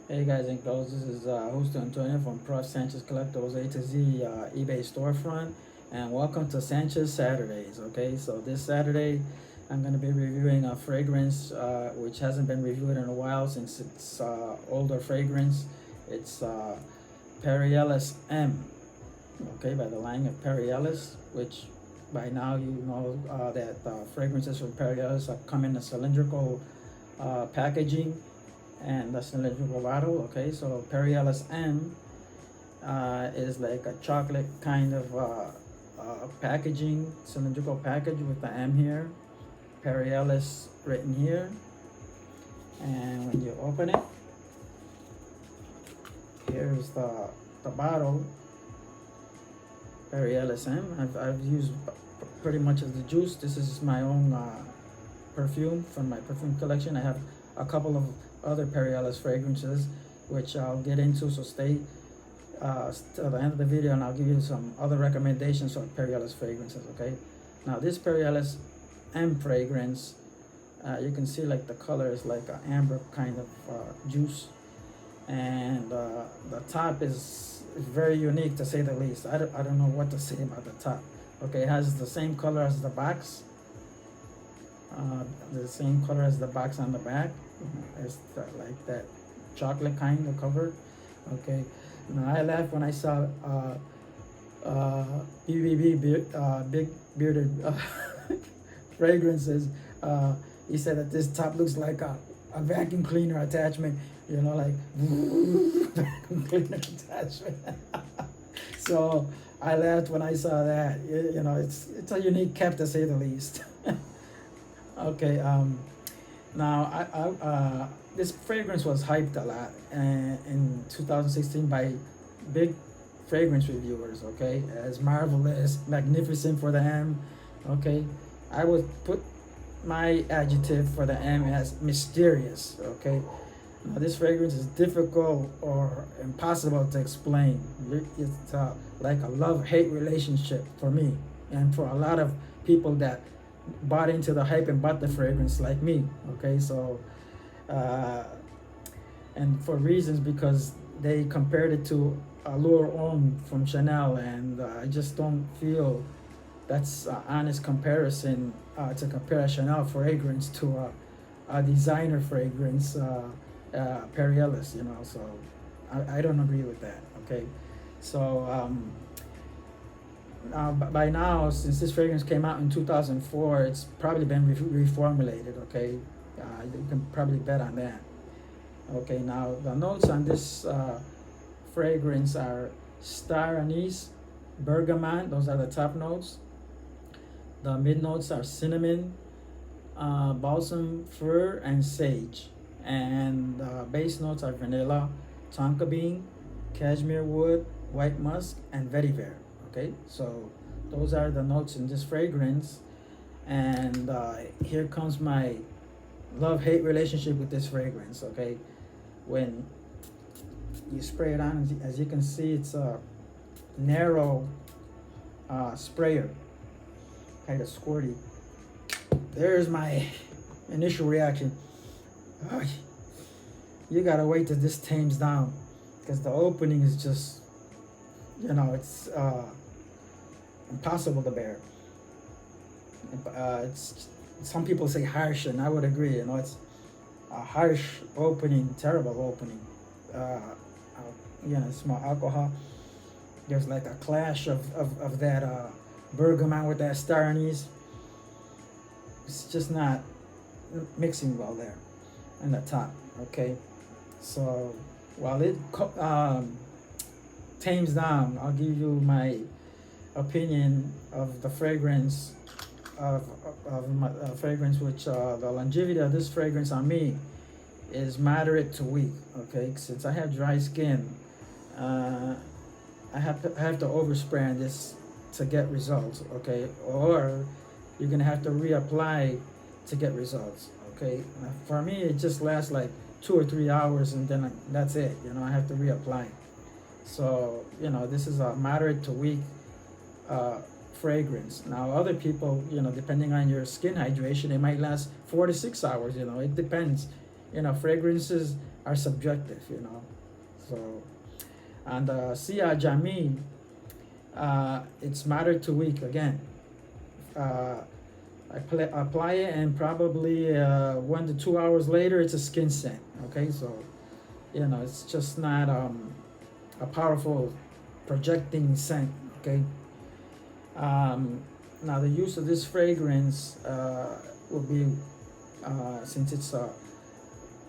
Hey guys and girls, this is host Antonio from Prof Sanchez Collectables A to Z eBay storefront, and welcome to Sanchez Saturdays. Okay, so this Saturday I'm going to be reviewing a fragrance which hasn't been reviewed in a while since it's older fragrance. It's Perry Ellis M. Okay, by the line of Perry Ellis, which by now you know that fragrances from Perry Ellis come in a cylindrical packaging and the cylindrical bottle. Okay, so Perry Ellis M is like a chocolate kind of packaging, cylindrical package with the M here, Perry Ellis written here, and when you open it, here's the bottle, Perry Ellis M. I've used pretty much as the juice. This is my own perfume from my perfume collection. I have a couple of other Perry Ellis fragrances which I'll get into, so stay till the end of the video and I'll give you some other recommendations of Perry Ellis fragrances. Okay, now this Perry Ellis M fragrance, you can see like the color is like an amber kind of juice, and the top is very unique to say the least. I don't know what to say about the top. Okay, it has the same color as the box, the same color as the box on the back. It's like that chocolate kind of cover. Okay, now I laughed when I saw big bearded fragrances. He said that this top looks like a vacuum cleaner attachment, you know, like vacuum cleaner attachment. So I laughed when I saw that. You know, it's a unique cap to say the least. Okay, now this fragrance was hyped a lot in 2016 by big fragrance reviewers. Okay, as marvelous, magnificent for the M. Okay, I would put my adjective for the M as mysterious. Okay, now this fragrance is difficult or impossible to explain. It's like a love-hate relationship for me and for a lot of people that bought into the hype and bought the fragrance like me. Okay, so and for reasons because they compared it to Allure Homme from Chanel, and I just don't feel that's an honest comparison to compare a Chanel fragrance to a designer fragrance, Perry Ellis, you know, so I don't agree with that. Okay, so by now, since this fragrance came out in 2004, it's probably been reformulated. Okay, you can probably bet on that. Okay, now the notes on this fragrance are Star Anise, Bergamot. Those are the top notes. The mid notes are cinnamon, Balsam Fir and Sage, and the base notes are vanilla, Tonka Bean, Cashmere Wood, White Musk, and Vetiver. Okay, so those are the notes in this fragrance, and here comes my love-hate relationship with this fragrance. Okay, when you spray it on, as you can see, it's a narrow sprayer, kind of squirty. There's my initial reaction. Oh, you gotta wait till this tames down, because the opening is just, you know, it's impossible to bear. It's, some people say harsh, and I would agree. You know, it's a harsh opening, terrible opening. You know, smell alcohol. There's like a clash of that bergamot with that star anise. It's just not mixing well there in the top. Okay, so while it tames down, I'll give you my opinion of the fragrance of my fragrance, which the longevity of this fragrance on me is moderate to weak. Okay, since I have dry skin, I have to overspray on this to get results. Okay, or you're gonna have to reapply to get results. Okay, for me it just lasts like 2 or 3 hours, and then that's it. You know, I have to reapply. So, you know, this is a moderate to weak fragrance. Now, other people, you know, depending on your skin hydration, it might last 4 to 6 hours. You know, it depends. fragrances are subjective, So, and Sia Jami, it's matter to week again. Apply it, and probably 1 to 2 hours later, it's a skin scent. Okay, so it's just not a powerful projecting scent. Okay. Now the use of this fragrance will be since it's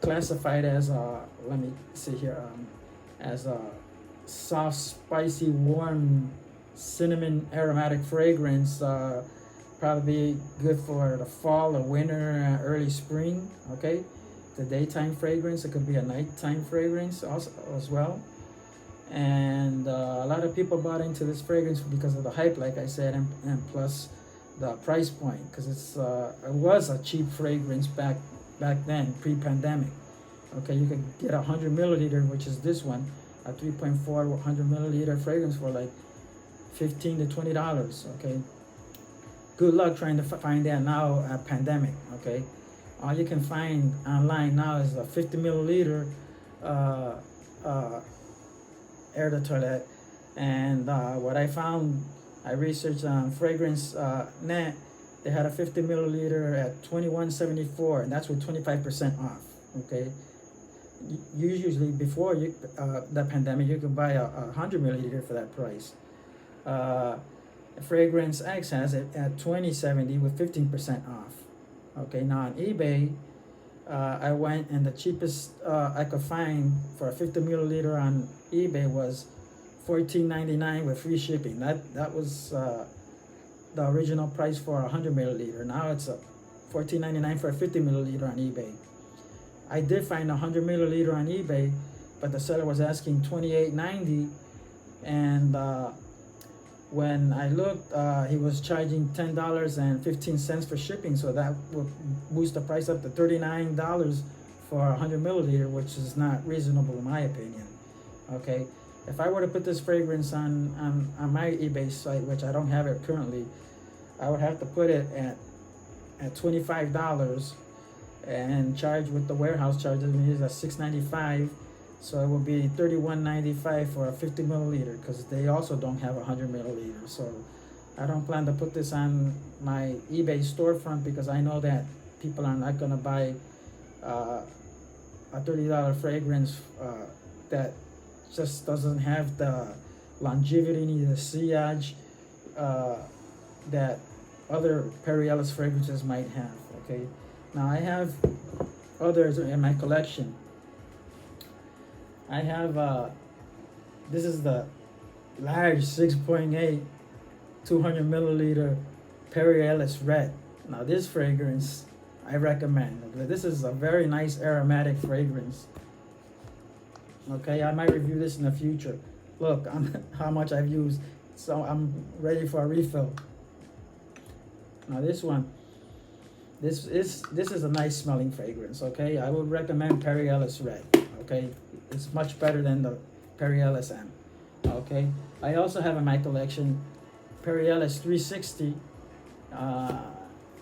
classified as let me see here, as a soft, spicy, warm, cinnamon aromatic fragrance. Probably good for the fall or winter, early spring. Okay, the daytime fragrance. It could be a nighttime fragrance also as well. And a lot of people bought into this fragrance because of the hype, like I said, and plus the price point, because it was a cheap fragrance back then, pre-pandemic. Okay, you could get 100 milliliter, which is this one, a 3.4 100 milliliter fragrance for like $15 to $20. Okay, good luck trying to find that now at pandemic. Okay, all you can find online now is a 50 milliliter air de toilette. And what I found, I researched on fragrance net, they had a 50 milliliter at $21.74, and that's with 25% off. Okay, usually before the pandemic, you could buy a 100 milliliter for that price. Fragrance X has it at $20.70 with 15% off. Okay, now on eBay, I went, and the cheapest I could find for a 50 milliliter on eBay was $14.99 with free shipping. That was the original price for a 100 milliliter. Now it's $14.99 for a 50 milliliter on eBay. I did find a 100 milliliter on eBay, but the seller was asking $28.90, and when I looked, he was charging $10.15 for shipping, so that would boost the price up to $39 for a 100 milliliter, which is not reasonable in my opinion. Okay, if I were to put this fragrance on my eBay site, which I don't have it currently, I would have to put it at $25 and charge with the warehouse charges. It's at $6.95. So it will be $31.95 for a 50 milliliter, because they also don't have a 100 milliliter. So I don't plan to put this on my eBay storefront, because I know that people are not going to buy a $30 fragrance that just doesn't have the longevity, the sillage that other Perry Ellis fragrances might have. Okay, now I have others in my collection. I have this is the large 6.8 200 milliliter Perry Ellis Red. Now this fragrance I recommend. This is a very nice aromatic fragrance. Okay, I might review this in the future. Look, how much I've used, so I'm ready for a refill. Now this one, this is a nice smelling fragrance. Okay, I would recommend Perry Ellis Red. Okay, it's much better than the Perry Ellis M. Okay, I also have in my collection Perry Ellis 360.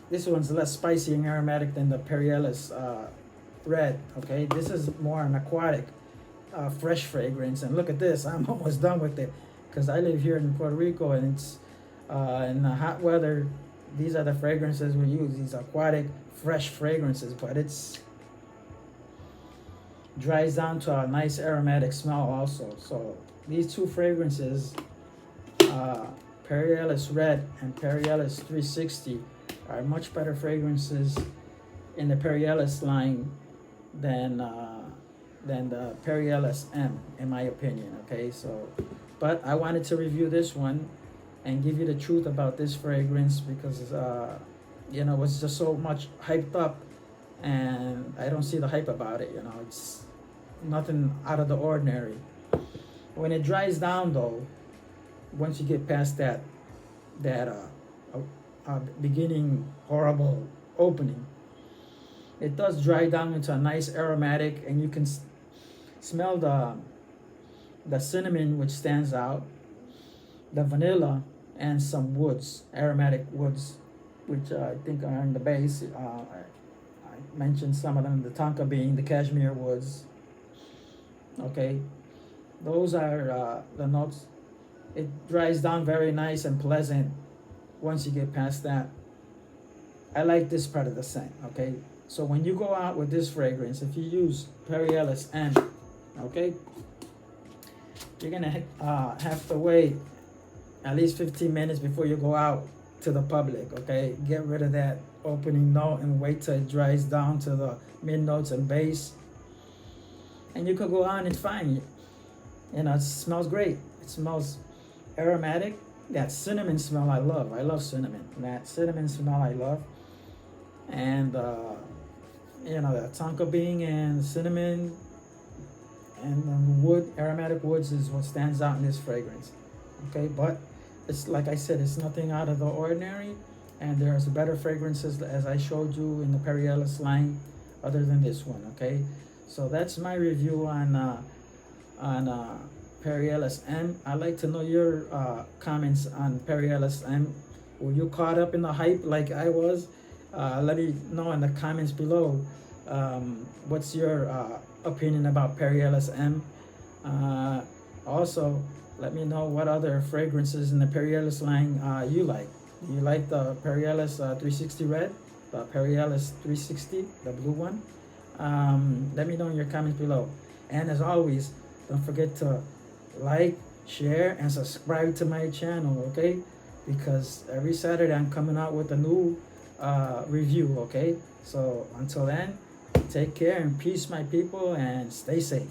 This one's less spicy and aromatic than the Perry Ellis Red. Okay, this is more an aquatic, fresh fragrance. And look at this, I'm almost done with it, because I live here in Puerto Rico, and it's in the hot weather. These are the fragrances we use, these aquatic, fresh fragrances, but it's dries down to a nice aromatic smell also. So these two fragrances, Perry Ellis Red and Perry Ellis 360, are much better fragrances in the Perry Ellis line than the Perry Ellis M, in my opinion. Okay, so, but I wanted to review this one and give you the truth about this fragrance, because it's just so much hyped up, and I don't see the hype about it. It's nothing out of the ordinary. When it dries down, though, once you get past that beginning horrible opening, it does dry down into a nice aromatic, and you can smell the cinnamon, which stands out, the vanilla, and some woods, aromatic woods, which I think are in the base. I mentioned some of them, the Tonka Bean, the Cashmere Woods. Okay, those are the notes. It dries down very nice and pleasant once you get past that. I like this part of the scent, okay? So when you go out with this fragrance, if you use Perry Ellis M, okay, you're gonna have to wait at least 15 minutes before you go out to the public, okay? Get rid of that opening note and wait till it dries down to the mid notes and base. And you could go on, it's fine. You know, it smells great. It smells aromatic. That cinnamon smell I love. I love cinnamon. That cinnamon smell I love. And you know, that Tonka Bean and cinnamon and wood, aromatic woods is what stands out in this fragrance. Okay, but it's like I said, it's nothing out of the ordinary, and there's better fragrances as I showed you in the Perry Ellis line other than this one. Okay, so that's my review on Perry Ellis M. I'd like to know your comments on Perry Ellis M. Were you caught up in the hype like I was? Let me know in the comments below. What's your opinion about Perry Ellis M? Also, let me know what other fragrances in the Perry Ellis line you like. Do you like the Perry Ellis 360 Red, the Perry Ellis 360, the blue one? Let me know in your comments below. And as always, don't forget to like, share, and subscribe to my channel, okay? Because every Saturday I'm coming out with a new review, okay? So until then, take care and peace, my people, and stay safe.